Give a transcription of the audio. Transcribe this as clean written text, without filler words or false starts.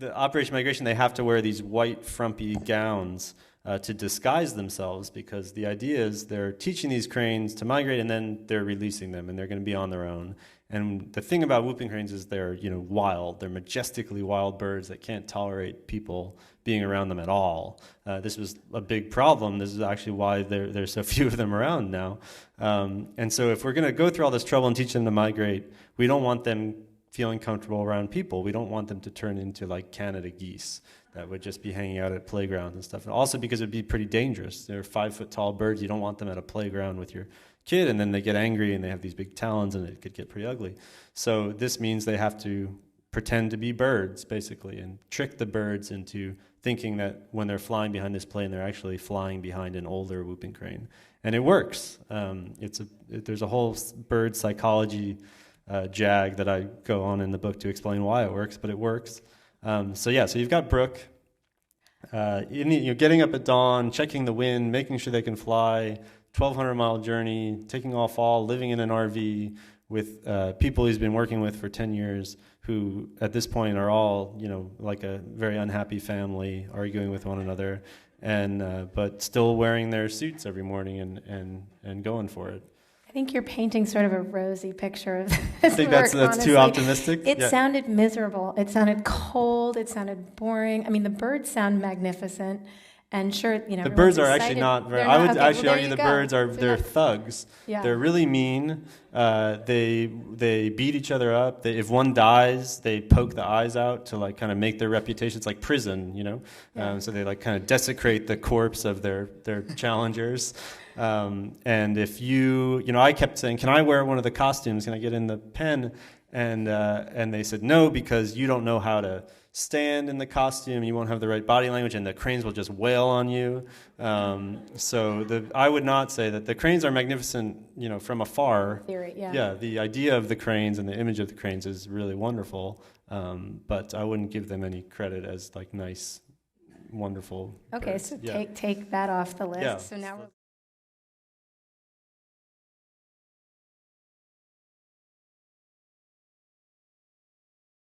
the Operation Migration, they have to wear these white frumpy gowns to disguise themselves, because the idea is they're teaching these cranes to migrate and then they're releasing them and they're going to be on their own. And the thing about whooping cranes is they're, wild. They're majestically wild birds that can't tolerate people being around them at all. This was a big problem. This is actually why there's so few of them around now. And so if we're going to go through all this trouble and teach them to migrate, we don't want them feeling comfortable around people. We don't want them to turn into like Canada geese that would just be hanging out at playgrounds and stuff. And also because it'd be pretty dangerous. They're 5-foot-tall birds. You don't want them at a playground with your kid, and then they get angry and they have these big talons and it could get pretty ugly. So this means they have to pretend to be birds, basically, and trick the birds into thinking that when they're flying behind this plane, they're actually flying behind an older whooping crane. And it works. There's a whole bird psychology jag that I go on in the book to explain why it works, but it works. So you've got Brooke, getting up at dawn, checking the wind, making sure they can fly, 1,200-mile journey, taking off all, living in an RV with people he's been working with for 10 years who at this point are all, like a very unhappy family, arguing with one another, and but still wearing their suits every morning and going for it. I think you're painting sort of a rosy picture of this I think work, that's too optimistic. It sounded miserable. It sounded cold. It sounded boring. I mean, the birds sound magnificent. And sure, the birds are actually not very. I would actually argue the birds are they're thugs. Yeah. They're really mean. They beat each other up. If one dies, they poke the eyes out to like kind of make their reputation. It's like prison, Yeah. So they like kind of desecrate the corpse of their challengers. And if I kept saying, "Can I wear one of the costumes? Can I get in the pen?" And they said no, because you don't know how to stand in the costume, you won't have the right body language, and the cranes will just wail on you. I would not say that the cranes are magnificent, from afar. Theory, yeah. Yeah, the idea of the cranes and the image of the cranes is really wonderful, but I wouldn't give them any credit as like nice, wonderful Okay, birds. so take that off the list. Yeah. So now we're